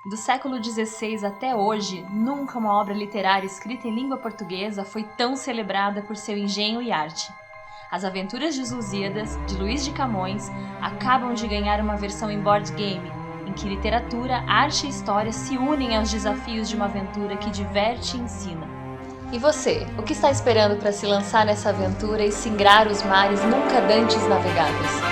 Do século XVI até hoje, nunca uma obra literária escrita em língua portuguesa foi tão celebrada por seu engenho e arte. As Aventuras de Lusíadas, de Luís de Camões, acabam de ganhar uma versão em board game, em que literatura, arte e história se unem aos desafios de uma aventura que diverte e ensina. E você, o que está esperando para se lançar nessa aventura e singrar os mares nunca dantes navegados?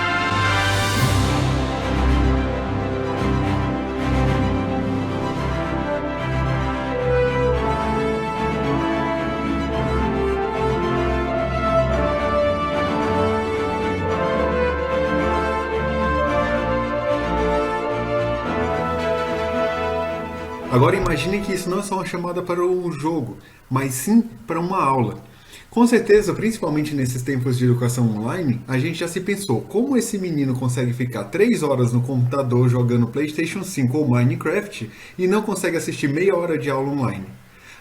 Agora imagine que isso não é só uma chamada para um jogo, mas sim para uma aula. Com certeza, principalmente nesses tempos de educação online, a gente já se pensou como esse menino consegue ficar 3 horas no computador jogando PlayStation 5 ou Minecraft e não consegue assistir meia hora de aula online.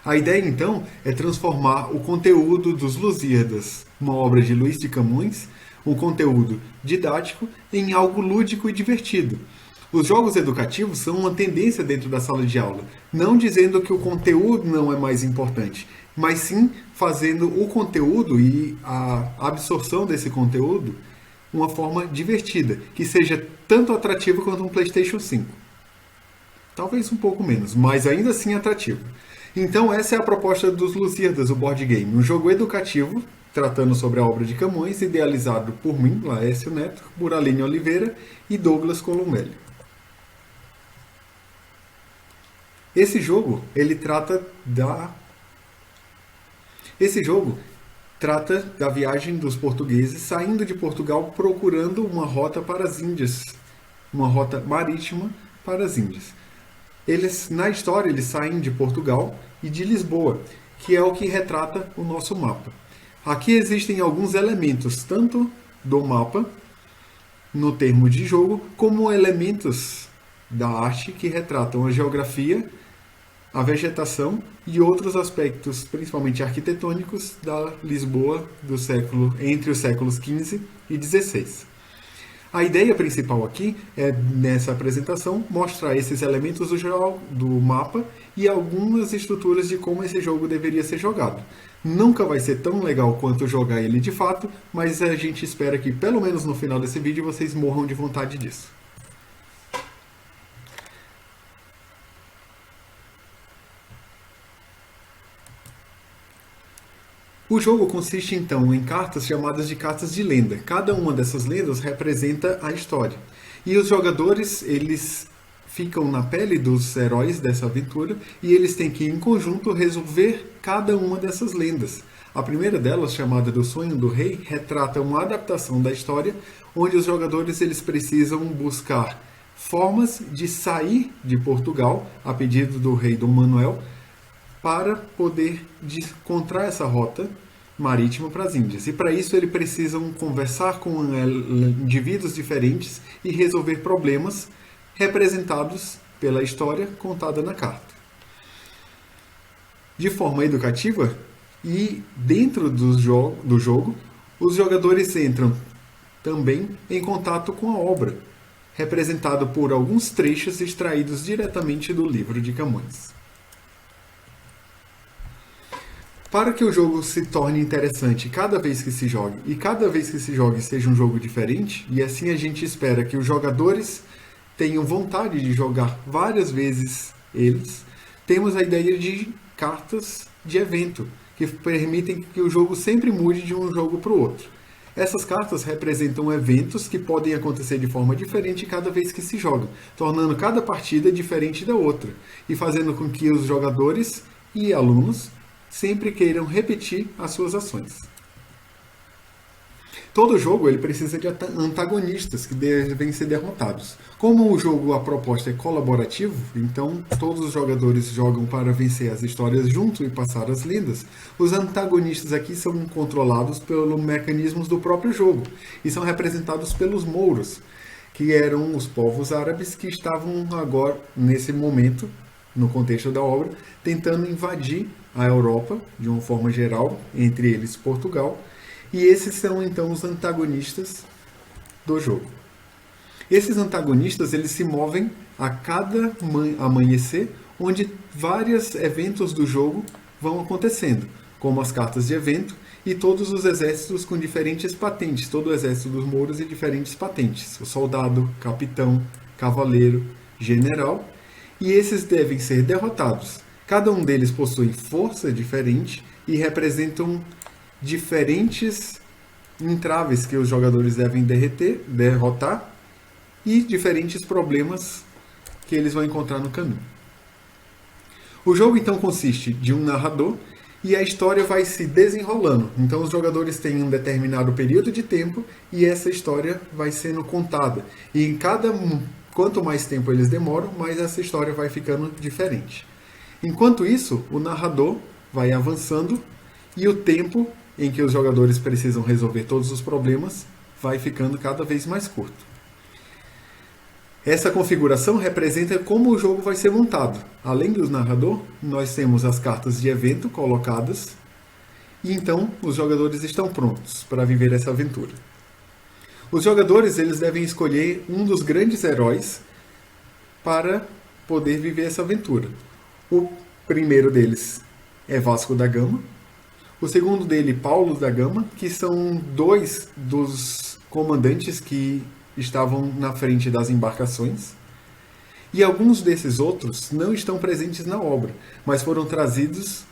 A ideia então é transformar o conteúdo dos Lusíadas, uma obra de Luís de Camões, um conteúdo didático, em algo lúdico e divertido. Os jogos educativos são uma tendência dentro da sala de aula, não dizendo que o conteúdo não é mais importante, mas sim fazendo o conteúdo e a absorção desse conteúdo uma forma divertida, que seja tanto atrativa quanto um PlayStation 5. Talvez um pouco menos, mas ainda assim atrativo. Então essa é a proposta dos Lusíadas, o board game, um jogo educativo tratando sobre a obra de Camões, idealizado por mim, Laércio Neto, por Aline Oliveira e Douglas Colomelli. Esse jogo trata da viagem dos portugueses saindo de Portugal procurando uma rota para as Índias, uma rota marítima para as Índias. Na história, eles saem de Portugal e de Lisboa, que é o que retrata o nosso mapa. Aqui existem alguns elementos, tanto do mapa, no termo de jogo, como elementos da arte que retratam a geografia, a vegetação e outros aspectos, principalmente arquitetônicos, da Lisboa entre os séculos XV e XVI. A ideia principal aqui é, nessa apresentação, mostrar esses elementos do mapa e algumas estruturas de como esse jogo deveria ser jogado. Nunca vai ser tão legal quanto jogar ele de fato, mas a gente espera que, pelo menos no final desse vídeo, vocês morram de vontade disso. O jogo consiste então em cartas chamadas de cartas de lenda. Cada uma dessas lendas representa a história. E os jogadores, eles ficam na pele dos heróis dessa aventura e eles têm que, em conjunto, resolver cada uma dessas lendas. A primeira delas, chamada do Sonho do Rei, retrata uma adaptação da história onde os jogadores eles precisam buscar formas de sair de Portugal, a pedido do rei Dom Manuel, para poder encontrar essa rota marítima para as Índias. E para isso eles precisam conversar com indivíduos diferentes e resolver problemas representados pela história contada na carta. De forma educativa e dentro do jogo, os jogadores entram também em contato com a obra, representado por alguns trechos extraídos diretamente do livro de Camões. Para que o jogo se torne interessante cada vez que se jogue, e cada vez que se jogue seja um jogo diferente, e assim a gente espera que os jogadores tenham vontade de jogar várias vezes eles, temos a ideia de cartas de evento, que permitem que o jogo sempre mude de um jogo para o outro. Essas cartas representam eventos que podem acontecer de forma diferente cada vez que se joga, tornando cada partida diferente da outra, e fazendo com que os jogadores e alunos sempre queiram repetir as suas ações. Todo jogo ele precisa de antagonistas que devem ser derrotados. Como o jogo, a proposta é colaborativo, então todos os jogadores jogam para vencer as histórias juntos e passar as lendas, os antagonistas aqui são controlados pelos mecanismos do próprio jogo e são representados pelos mouros, que eram os povos árabes que estavam agora, nesse momento, no contexto da obra, tentando invadir a Europa, de uma forma geral, entre eles Portugal, e esses são então os antagonistas do jogo. Esses antagonistas eles se movem a cada amanhecer, onde vários eventos do jogo vão acontecendo, como as cartas de evento e todos os exércitos com diferentes patentes, todo o exército dos mouros e diferentes patentes, o soldado, capitão, cavaleiro, general, e esses devem ser derrotados. Cada um deles possui força diferente e representam diferentes entraves que os jogadores devem derrotar e diferentes problemas que eles vão encontrar no caminho. O jogo então consiste de um narrador e a história vai se desenrolando. Então os jogadores têm um determinado período de tempo e essa história vai sendo contada. E quanto mais tempo eles demoram, mais essa história vai ficando diferente. Enquanto isso, o narrador vai avançando e o tempo em que os jogadores precisam resolver todos os problemas vai ficando cada vez mais curto. Essa configuração representa como o jogo vai ser montado. Além do narrador, nós temos as cartas de evento colocadas e então os jogadores estão prontos para viver essa aventura. Os jogadores eles devem escolher um dos grandes heróis para poder viver essa aventura. O primeiro deles é Vasco da Gama. O segundo dele, Paulo da Gama, que são dois dos comandantes que estavam na frente das embarcações. E alguns desses outros não estão presentes na obra, mas foram trazidos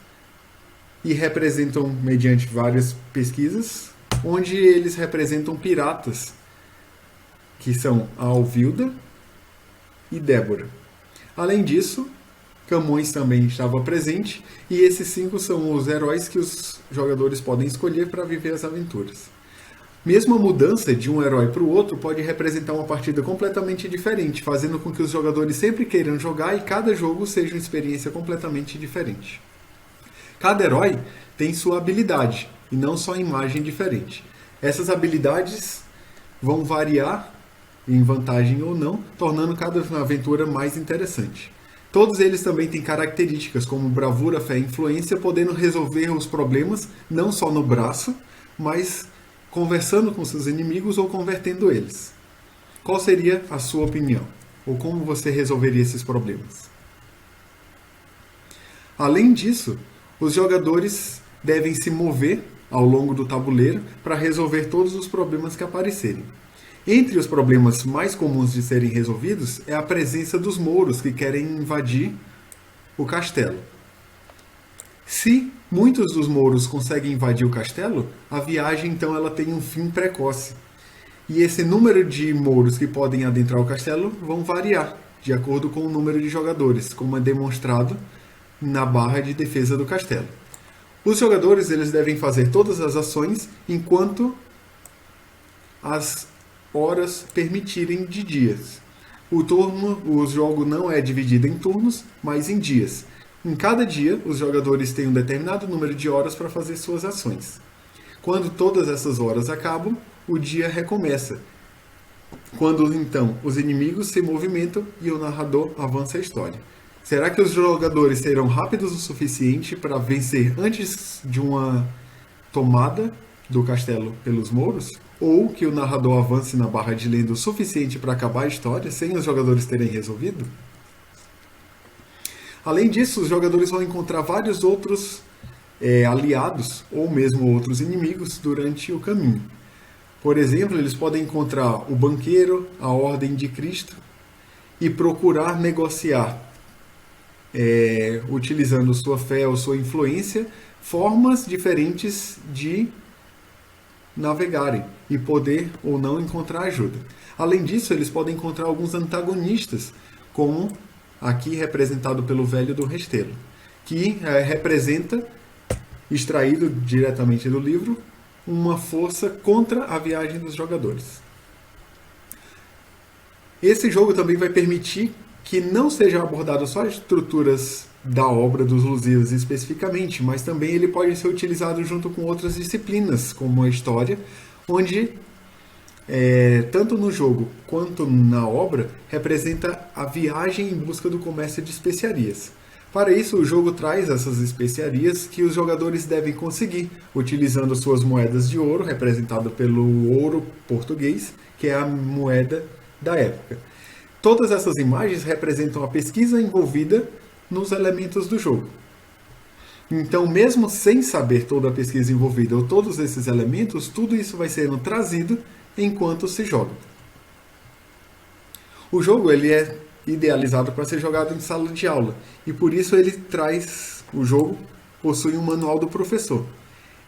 e representam, mediante várias pesquisas, onde eles representam piratas, que são a Alvilda e Débora. Além disso, Camões também estava presente, e esses 5 são os heróis que os jogadores podem escolher para viver as aventuras. Mesmo a mudança de um herói para o outro pode representar uma partida completamente diferente, fazendo com que os jogadores sempre queiram jogar e cada jogo seja uma experiência completamente diferente. Cada herói tem sua habilidade, e não só imagem diferente. Essas habilidades vão variar em vantagem ou não, tornando cada aventura mais interessante. Todos eles também têm características como bravura, fé e influência, podendo resolver os problemas não só no braço, mas conversando com seus inimigos ou convertendo eles. Qual seria a sua opinião? Ou como você resolveria esses problemas? Além disso, os jogadores devem se mover ao longo do tabuleiro para resolver todos os problemas que aparecerem. Entre os problemas mais comuns de serem resolvidos é a presença dos mouros que querem invadir o castelo. Se muitos dos mouros conseguem invadir o castelo, a viagem então ela tem um fim precoce. E esse número de mouros que podem adentrar o castelo vão variar de acordo com o número de jogadores, como é demonstrado na barra de defesa do castelo. Os jogadores eles devem fazer todas as ações enquanto as horas permitirem de dias. O jogo não é dividido em turnos, mas em dias. Em cada dia, os jogadores têm um determinado número de horas para fazer suas ações. Quando todas essas horas acabam, o dia recomeça. Quando então os inimigos se movimentam e o narrador avança a história. Será que os jogadores serão rápidos o suficiente para vencer antes de uma tomada do castelo pelos mouros? Ou que o narrador avance na barra de lenda o suficiente para acabar a história sem os jogadores terem resolvido? Além disso, os jogadores vão encontrar vários outros aliados ou mesmo outros inimigos durante o caminho. Por exemplo, eles podem encontrar o banqueiro, a Ordem de Cristo e procurar negociar, utilizando sua fé ou sua influência, formas diferentes de navegarem e poder ou não encontrar ajuda. Além disso, eles podem encontrar alguns antagonistas, como aqui representado pelo Velho do Restelo, que representa, extraído diretamente do livro, uma força contra a viagem dos jogadores. Esse jogo também vai permitir que não sejam abordadas só as estruturas da obra dos Lusíadas especificamente, mas também ele pode ser utilizado junto com outras disciplinas, como a história, onde, tanto no jogo quanto na obra, representa a viagem em busca do comércio de especiarias. Para isso, o jogo traz essas especiarias que os jogadores devem conseguir, utilizando suas moedas de ouro, representado pelo ouro português, que é a moeda da época. Todas essas imagens representam a pesquisa envolvida nos elementos do jogo. Então, mesmo sem saber toda a pesquisa envolvida ou todos esses elementos, tudo isso vai sendo trazido enquanto se joga. O jogo ele é idealizado para ser jogado em sala de aula e por isso o jogo possui um manual do professor.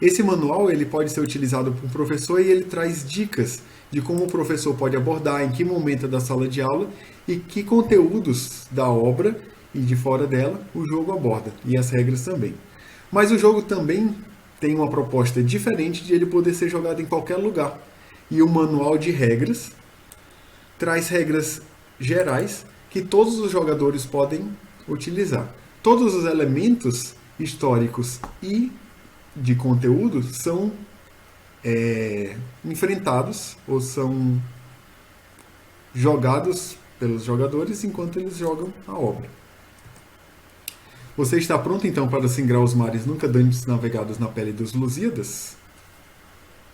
Esse manual ele pode ser utilizado por um professor e ele traz dicas de como o professor pode abordar, em que momento da sala de aula e que conteúdos da obra e de fora dela o jogo aborda, e as regras também. Mas o jogo também tem uma proposta diferente de ele poder ser jogado em qualquer lugar. E o manual de regras traz regras gerais que todos os jogadores podem utilizar. Todos os elementos históricos e de conteúdo são enfrentados ou são jogados pelos jogadores enquanto eles jogam a obra. Você está pronto então para singrar os mares nunca dantes navegados na pele dos Lusíadas?